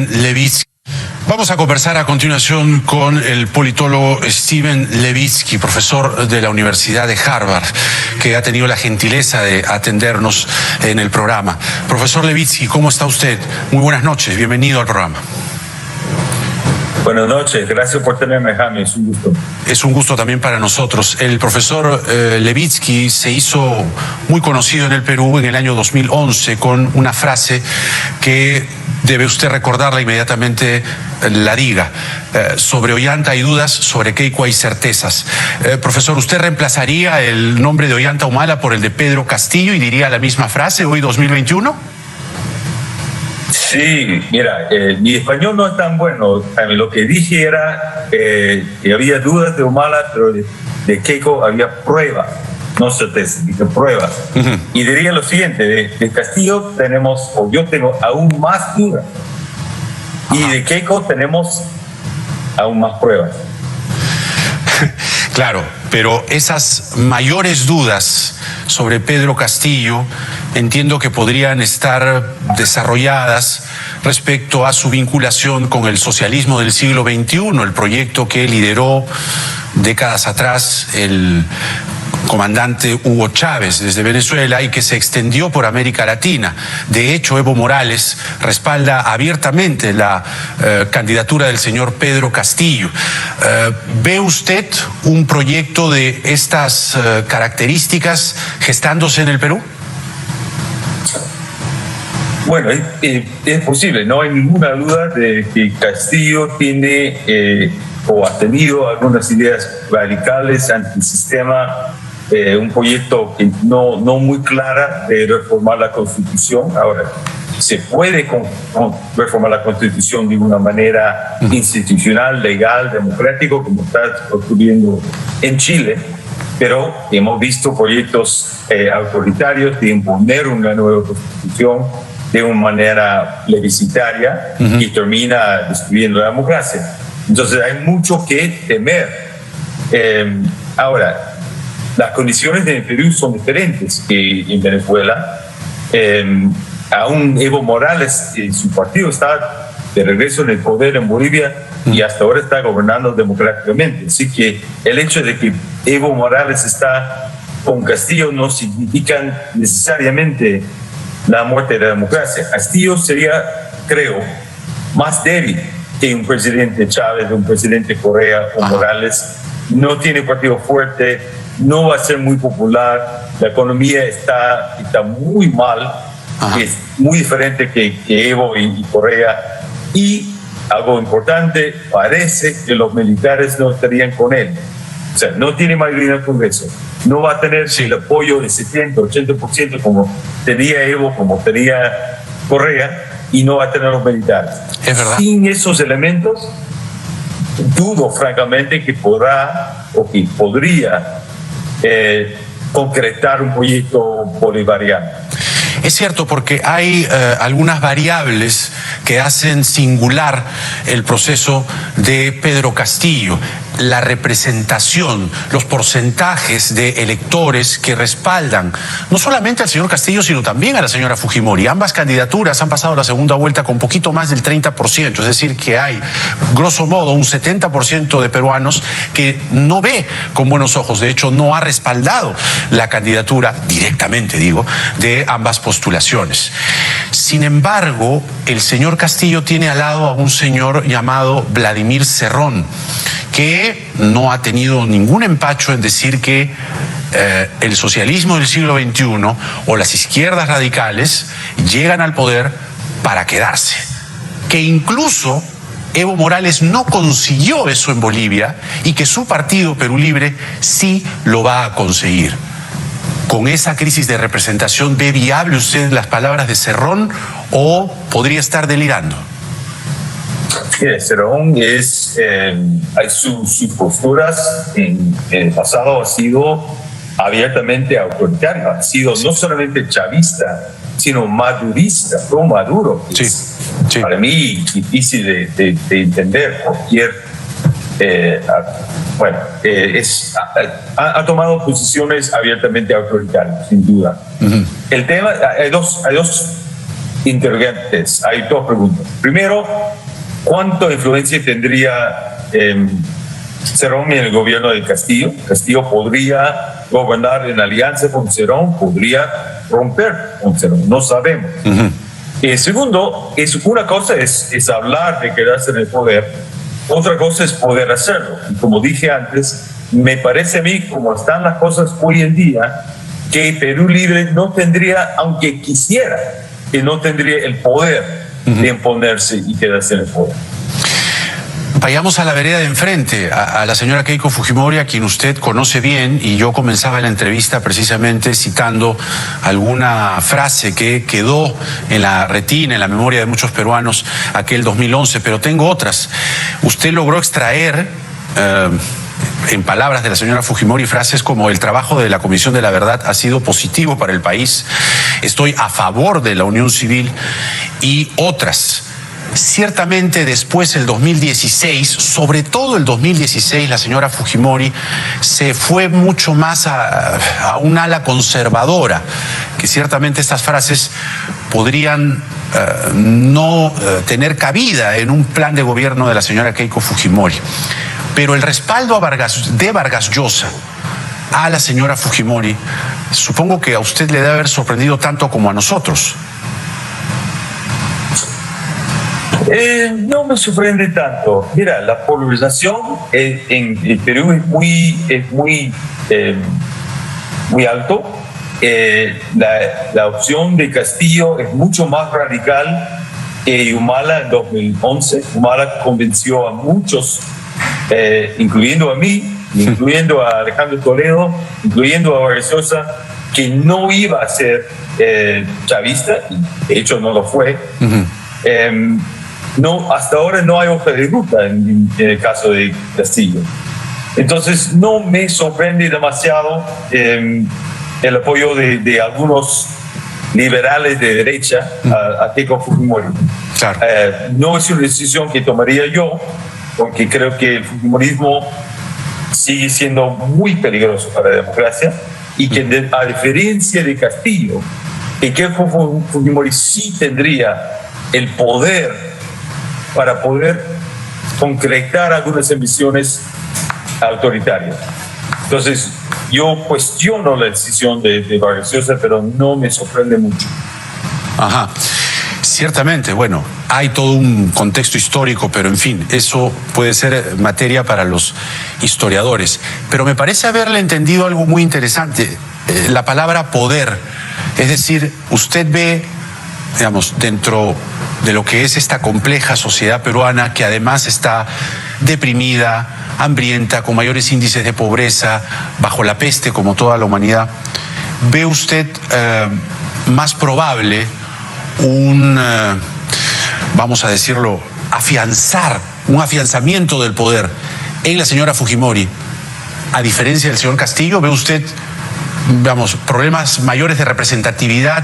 Steven Levitsky. Vamos a conversar a continuación con el politólogo Steven Levitsky, profesor de la Universidad de Harvard, que ha tenido la gentileza de atendernos en el programa. Profesor Levitsky, ¿cómo está usted? Muy buenas noches, bienvenido al programa. Buenas noches, gracias por tenerme, Jaime, es un gusto. Es un gusto también para nosotros. El profesor Levitsky se hizo muy conocido en el Perú en el año 2011 con una frase que debe usted recordarla inmediatamente la diga. Sobre Ollanta hay dudas, sobre Keiko hay certezas. Profesor, ¿usted reemplazaría el nombre de Ollanta Humala por el de Pedro Castillo y diría la misma frase hoy 2021? Sí, mira, mi español no es tan bueno. Lo que dije era que había dudas de Humala, pero de Keiko había pruebas, no certezas, dije pruebas. Y diría lo siguiente, de Castillo tenemos, o yo tengo aún más dudas. Y de Keiko tenemos aún más pruebas. Claro, pero esas mayores dudas sobre Pedro Castillo entiendo que podrían estar desarrolladas respecto a su vinculación con el socialismo del siglo XXI, el proyecto que lideró décadas atrás el comandante Hugo Chávez desde Venezuela y que se extendió por América Latina. De hecho, Evo Morales respalda abiertamente la candidatura del señor Pedro Castillo. ¿Ve usted un proyecto de estas características gestándose en el Perú? Bueno, es posible, no hay ninguna duda de que Castillo tiene o ha tenido algunas ideas radicales antisistema, un proyecto que no muy clara de reformar la Constitución. Ahora, se puede reformar la Constitución de una manera institucional, legal, democrática, como está ocurriendo en Chile, pero hemos visto proyectos autoritarios de imponer una nueva Constitución de una manera plebiscitaria y termina destruyendo la democracia. Entonces hay mucho que temer. Ahora, las condiciones en el Perú son diferentes que en Venezuela. Aún Evo Morales y su partido está de regreso en el poder en Bolivia y hasta ahora está gobernando democráticamente. Así que el hecho de que Evo Morales está con Castillo no significa necesariamente la muerte de la democracia. Castillo sería, creo, más débil que un presidente Chávez, un presidente Correa o Morales. No tiene partido fuerte, no va a ser muy popular, la economía está muy mal, es muy diferente que Evo y Correa. Y algo importante, parece que los militares no estarían con él. O sea, no tiene mayoría en el Congreso. No va a tener el apoyo de 70, 80% como tenía Evo, como tenía Correa, y no va a tener los militares. Es verdad. Sin esos elementos, dudo francamente que podrá o que podría concretar un proyecto bolivariano. Es cierto, porque hay algunas variables que hacen singular el proceso de Pedro Castillo. La representación, los porcentajes de electores que respaldan no solamente al señor Castillo, sino también a la señora Fujimori. Ambas candidaturas han pasado la segunda vuelta con poquito más del 30%, es decir, que hay, grosso modo, un 70% de peruanos que no ve con buenos ojos, de hecho, no ha respaldado la candidatura, directamente digo, de ambas postulaciones. Sin embargo, el señor Castillo tiene al lado a un señor llamado Vladimir Cerrón, que no ha tenido ningún empacho en decir que el socialismo del siglo XXI o las izquierdas radicales llegan al poder para quedarse. Que incluso Evo Morales no consiguió eso en Bolivia y que su partido Perú Libre sí lo va a conseguir. ¿Con esa crisis de representación ve viable usted las palabras de Cerrón o podría estar delirando? Cerrón sus posturas en el pasado ha sido abiertamente autoritario, ha sido no solamente chavista, sino madurista, pro Maduro. Sí. Para mí difícil de entender cualquier ha tomado posiciones abiertamente autoritarias, sin duda. El tema, hay dos interrogantes, hay dos preguntas. Primero, ¿Cuánta influencia tendría Cerrón en el gobierno de Castillo? Castillo podría gobernar en alianza con Cerrón, podría romper con Cerrón, no sabemos. Segundo, una cosa es hablar de quedarse en el poder, otra cosa es poder hacerlo. Y como dije antes, me parece a mí, como están las cosas hoy en día, que Perú Libre no tendría, aunque quisiera, que no tendría el poder de imponerse y quedarse en el poder. Vayamos a la vereda de enfrente, a la señora Keiko Fujimori, a quien usted conoce bien, y yo comenzaba la entrevista precisamente citando alguna frase que quedó en la retina, en la memoria de muchos peruanos, aquel 2011, pero tengo otras. Usted logró extraer, en palabras de la señora Fujimori, frases como: el trabajo de la Comisión de la Verdad ha sido positivo para el país, estoy a favor de la unión civil, y otras. Ciertamente después, el 2016, sobre todo el 2016, la señora Fujimori se fue mucho más a un ala conservadora, que ciertamente estas frases podrían no tener cabida en un plan de gobierno de la señora Keiko Fujimori. Pero el respaldo de Vargas Llosa a la señora Fujimori, supongo que a usted le debe haber sorprendido tanto como a nosotros. No me sorprende tanto. Mira, la polarización en el Perú es muy alto. La opción de Castillo es mucho más radical que Humala en 2011. Humala convenció a muchos, incluyendo a mí, incluyendo a Alejandro Toledo, incluyendo a Vargas Llosa, que no iba a ser chavista, de hecho no lo fue. No, hasta ahora no hay hoja de ruta en el caso de Castillo. Entonces no me sorprende demasiado el apoyo de algunos liberales de derecha a Keiko Fujimori. Claro. No es una decisión que tomaría yo, porque creo que el fujimorismo sigue siendo muy peligroso para la democracia, y que a diferencia de Castillo, que Keiko Fujimori sí tendría el poder para poder concretar algunas ambiciones autoritarias. Entonces, yo cuestiono la decisión de Vargas Llosa, pero no me sorprende mucho. Ajá. Ciertamente, bueno, hay todo un contexto histórico, pero en fin, eso puede ser materia para los historiadores. Pero me parece haberle entendido algo muy interesante, la palabra poder. Es decir, usted ve, digamos, dentro de lo que es esta compleja sociedad peruana, que además está deprimida, hambrienta, con mayores índices de pobreza, bajo la peste como toda la humanidad, ¿ve usted más probable vamos a decirlo, un afianzamiento del poder en la señora Fujimori, a diferencia del señor Castillo? ¿Ve usted, digamos, problemas mayores de representatividad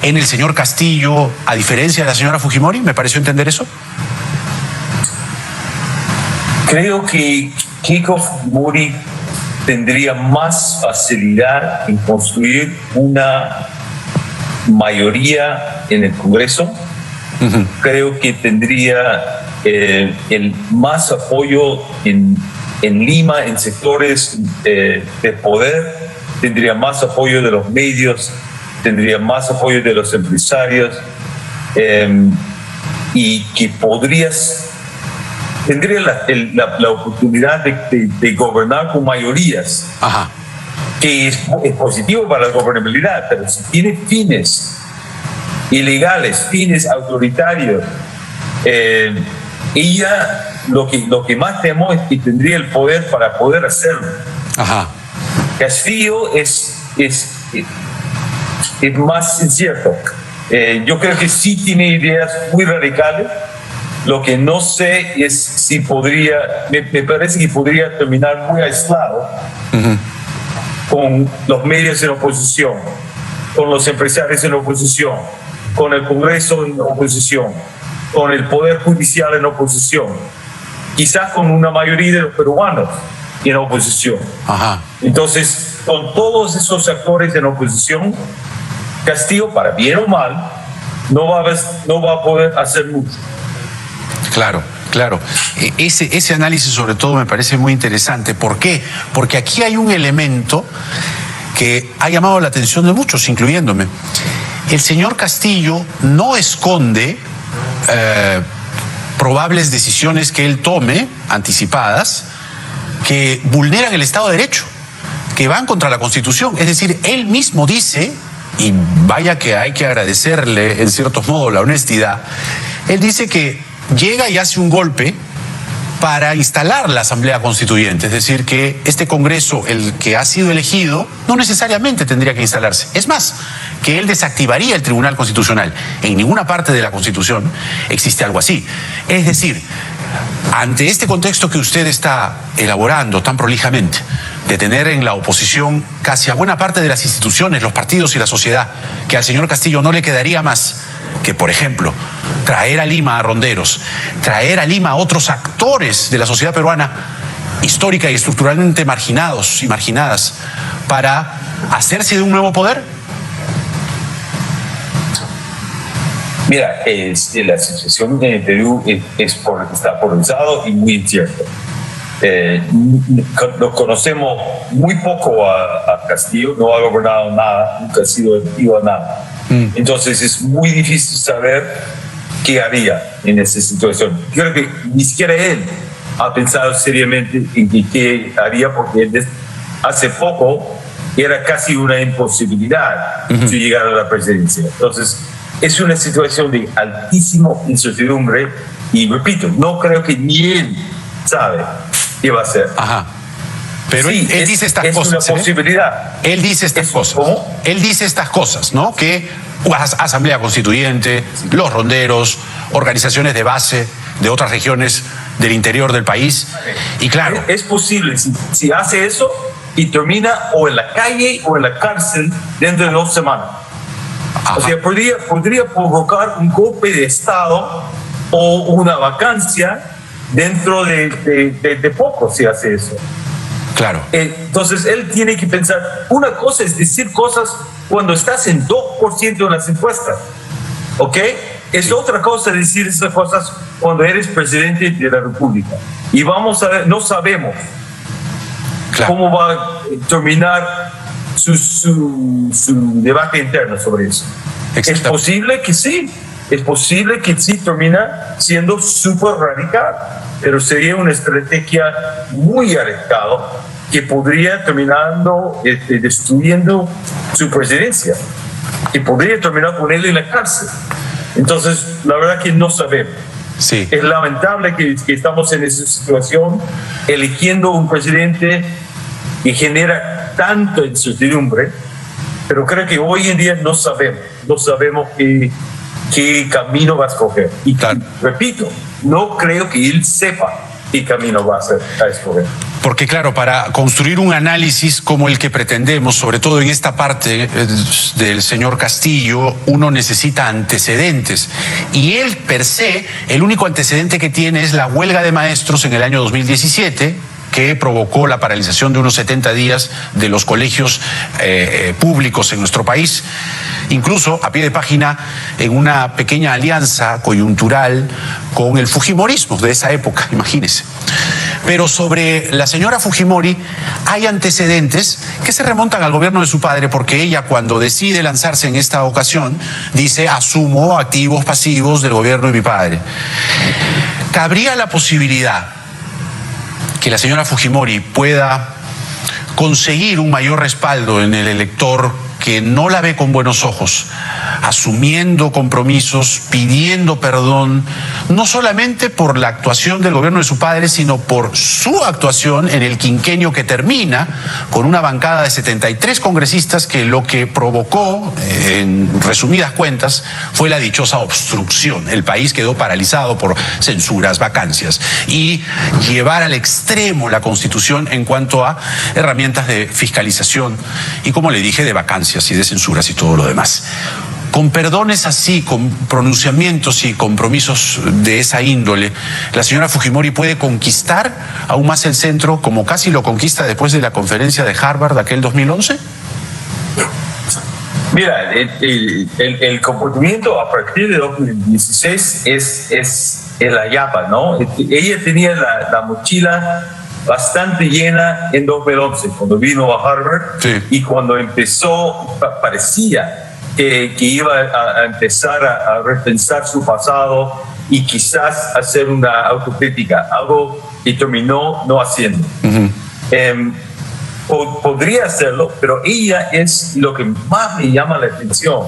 en el señor Castillo, a diferencia de la señora Fujimori? ¿Me pareció entender eso? Creo que Keiko Fujimori tendría más facilidad en construir una mayoría en el Congreso. Creo que tendría el más apoyo en Lima, en sectores de poder, tendría más apoyo de los medios, tendría más apoyo de los empresarios, y que tendría la oportunidad de gobernar con mayorías. Ajá. Que es positivo para la gobernabilidad, pero si tiene fines ilegales, fines autoritarios, ella lo que más temo es que tendría el poder para poder hacerlo. Ajá. Castillo es más incierto. Yo creo que sí tiene ideas muy radicales. Lo que no sé es si podría, me parece que podría terminar muy aislado con los medios en oposición, con los empresarios en oposición, con el Congreso en oposición, con el Poder Judicial en oposición, quizás con una mayoría de los peruanos en oposición. Ajá. Entonces, con todos esos actores en oposición, Castillo, para bien o mal, no va a poder hacer mucho. Claro, claro. Ese análisis sobre todo me parece muy interesante. ¿Por qué? Porque aquí hay un elemento que ha llamado la atención de muchos, incluyéndome. El señor Castillo no esconde probables decisiones que él tome, anticipadas, que vulneran el Estado de Derecho, que van contra la Constitución. Es decir, él mismo dice, y vaya que hay que agradecerle en cierto modo la honestidad, él dice que llega y hace un golpe para instalar la Asamblea Constituyente, es decir, que este Congreso, el que ha sido elegido, no necesariamente tendría que instalarse. Es más, que él desactivaría el Tribunal Constitucional. En ninguna parte de la Constitución existe algo así. Es decir, ante este contexto que usted está elaborando tan prolijamente, de tener en la oposición casi a buena parte de las instituciones, los partidos y la sociedad, que al señor Castillo no le quedaría más que, por ejemplo, traer a Lima a ronderos, traer a Lima a otros actores de la sociedad peruana histórica y estructuralmente marginados y marginadas para hacerse de un nuevo poder. Mira, la situación en Perú está polarizado y muy incierto. Lo conocemos muy poco a Castillo, no ha gobernado nada, nunca ha sido activo a nada. Entonces es muy difícil saber qué haría en esa situación. Creo que ni siquiera él ha pensado seriamente en qué haría, porque hace poco era casi una imposibilidad si llegar a la presidencia. Entonces es una situación de altísima incertidumbre y, repito, no creo que ni él sabe qué va a hacer. Ajá. Pero sí, él dice estas cosas. Es una posibilidad. Él dice estas cosas. ¿Cómo? Él dice estas cosas, ¿no? Que Asamblea Constituyente, los ronderos, organizaciones de base de otras regiones del interior del país. Y claro, es posible si hace eso y termina o en la calle o en la cárcel dentro de 2 semanas. Ajá. O sea, podría provocar un golpe de Estado o una vacancia dentro de poco si hace eso. Claro. Entonces él tiene que pensar, una cosa es decir cosas cuando estás en 2% en las encuestas, ¿ok? Es otra cosa decir esas cosas cuando eres presidente de la República. Y vamos a ver, no sabemos cómo va a terminar su debate interno sobre eso. Es posible que sí. Es posible que sí termina siendo súper radical, pero sería una estrategia muy arriesgada que podría terminando destruyendo su presidencia, que podría terminar con él en la cárcel. Entonces, la verdad que no sabemos. Sí. Es lamentable que estamos en esa situación, eligiendo un presidente que genera tanta incertidumbre, pero creo que hoy en día no sabemos qué camino va a escoger. Y repito, no creo que él sepa qué camino va a escoger. Porque claro, para construir un análisis como el que pretendemos, sobre todo en esta parte del señor Castillo, uno necesita antecedentes. Y él, per se, el único antecedente que tiene es la huelga de maestros en el año 2017, que provocó la paralización de unos 70 días de los colegios públicos en nuestro país. Incluso, a pie de página, en una pequeña alianza coyuntural con el fujimorismo de esa época, imagínense. Pero sobre la señora Fujimori hay antecedentes que se remontan al gobierno de su padre, porque ella, cuando decide lanzarse en esta ocasión, dice: asumo activos pasivos del gobierno de mi padre. ¿Cabría la posibilidad que la señora Fujimori pueda conseguir un mayor respaldo en el elector que no la ve con buenos ojos, asumiendo compromisos, pidiendo perdón, no solamente por la actuación del gobierno de su padre, sino por su actuación en el quinquenio que termina con una bancada de 73 congresistas que lo que provocó, en resumidas cuentas, fue la dichosa obstrucción? El país quedó paralizado por censuras, vacancias y llevar al extremo la Constitución en cuanto a herramientas de fiscalización y, como le dije, de vacancias y de censuras y todo lo demás. Con perdones así, con pronunciamientos y compromisos de esa índole, ¿la señora Fujimori puede conquistar aún más el centro, como casi lo conquista después de la conferencia de Harvard de aquel 2011? Mira, el comportamiento a partir de 2016 es en la Yapa, ¿no? Ella tenía la mochila bastante llena en 2011, cuando vino a Harvard, sí. Y cuando empezó, parecía que iba a empezar a repensar su pasado y quizás hacer una autocrítica, algo que terminó no haciendo. Podría hacerlo, pero ella es lo que más me llama la atención,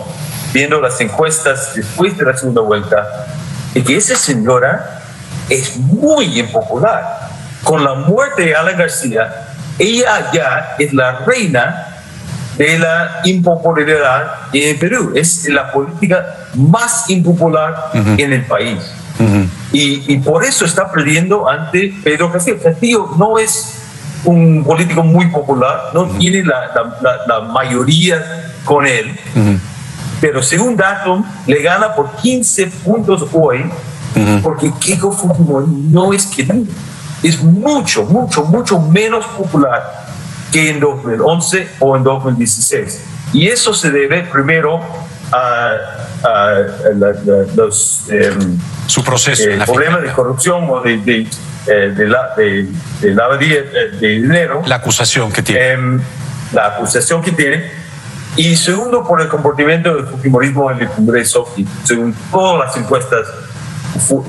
viendo las encuestas después de la segunda vuelta, es que esa señora es muy impopular. Con la muerte de Alan García, ella ya es la reina de la impopularidad en Perú. Es la política más impopular en el país. Y por eso está perdiendo ante Pedro Castillo. Castillo no es un político muy popular, no tiene la mayoría con él, pero según Datum le gana por 15 puntos hoy, porque Keiko Fujimori no es querido. Es mucho menos popular que en 2011 o en 2016. Y eso se debe primero a los su proceso, problemas de corrupción o de lavadía de dinero. La acusación que tiene. La acusación que tiene. Y segundo, por el comportamiento del fujimorismo en el Congreso, y según todas las encuestas,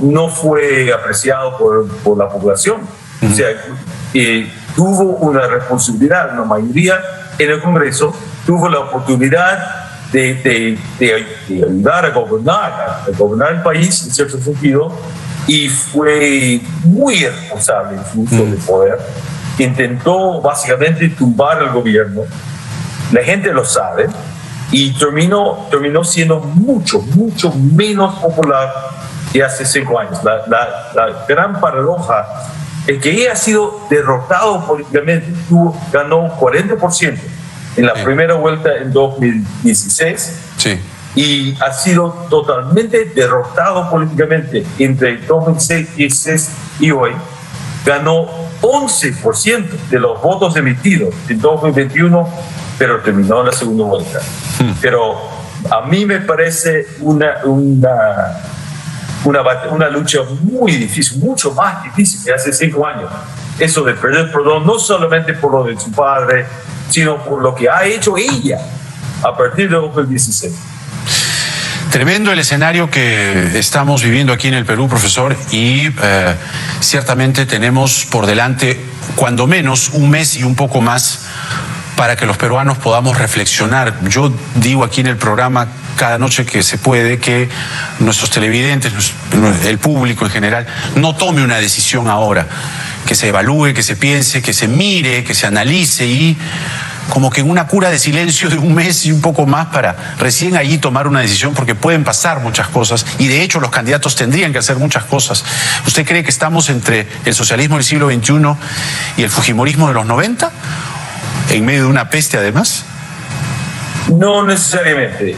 no fue apreciado por la población. O sea, tuvo una responsabilidad, una mayoría en el Congreso, tuvo la oportunidad de ayudar a gobernar el país en cierto sentido, y fue muy irresponsable en su uso de poder. Intentó básicamente tumbar el gobierno, la gente lo sabe, y terminó siendo mucho menos popular que hace 5 años. La gran paradoja es que ella ha sido derrotado políticamente. Ganó 40% en la primera vuelta en 2016, sí. Y ha sido totalmente derrotado políticamente entre 2016 y hoy. Ganó 11% de los votos emitidos en 2021, pero terminó en la segunda vuelta. Pero a mí me parece una lucha muy difícil, mucho más difícil que hace 5 años. Eso de perder perdón, no solamente por lo de su padre, sino por lo que ha hecho ella a partir de 2016. Tremendo el escenario que estamos viviendo aquí en el Perú, profesor, y ciertamente tenemos por delante cuando menos un mes y un poco más para que los peruanos podamos reflexionar. Yo digo aquí en el programa cada noche que se puede que nuestros televidentes, el público en general, no tome una decisión ahora, que se evalúe, que se piense, que se mire, que se analice y como que en una cura de silencio de un mes y un poco más para recién allí tomar una decisión, porque pueden pasar muchas cosas y de hecho los candidatos tendrían que hacer muchas cosas. ¿Usted cree que estamos entre el socialismo del siglo XXI y el fujimorismo de los 90? ¿En medio de una peste además? No necesariamente.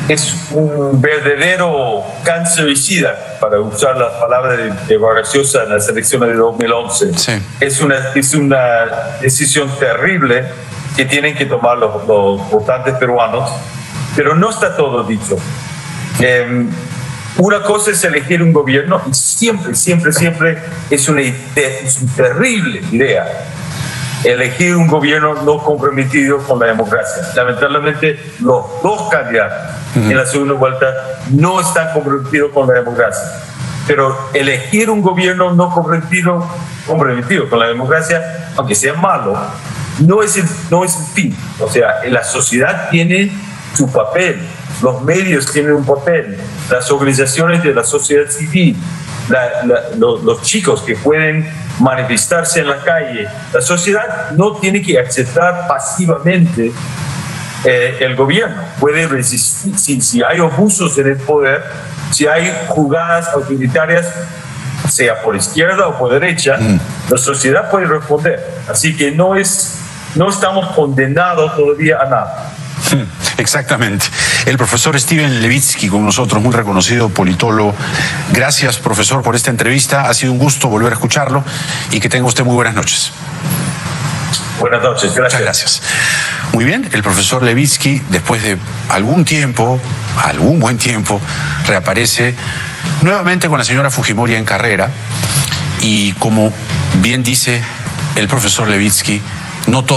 Es un verdadero cancericida, para usar las palabras de Vargas Llosa en las elecciones de 2011. Sí. Es una decisión terrible que tienen que tomar los votantes peruanos, pero no está todo dicho. Una cosa es elegir un gobierno, y siempre es una terrible idea elegir un gobierno no comprometido con la democracia. Lamentablemente, los dos candidatos en la segunda vuelta no están comprometidos con la democracia. Pero elegir un gobierno no comprometido con la democracia, aunque sea malo, no es el fin. O sea, la sociedad tiene su papel, los medios tienen un papel, las organizaciones de la sociedad civil, los chicos que pueden manifestarse en la calle. La sociedad no tiene que aceptar pasivamente el gobierno. Puede resistir si hay abusos en el poder, si hay jugadas autoritarias, sea por izquierda o por derecha, la sociedad puede responder. Así que no estamos condenados todavía a nada. Exactamente. El profesor Steven Levitsky con nosotros, muy reconocido politólogo. Gracias, profesor, por esta entrevista. Ha sido un gusto volver a escucharlo y que tenga usted muy buenas noches. Buenas noches, gracias. Muchas gracias. Muy bien, el profesor Levitsky, después de algún buen tiempo, reaparece nuevamente con la señora Fujimori en carrera, y como bien dice el profesor Levitsky, no todo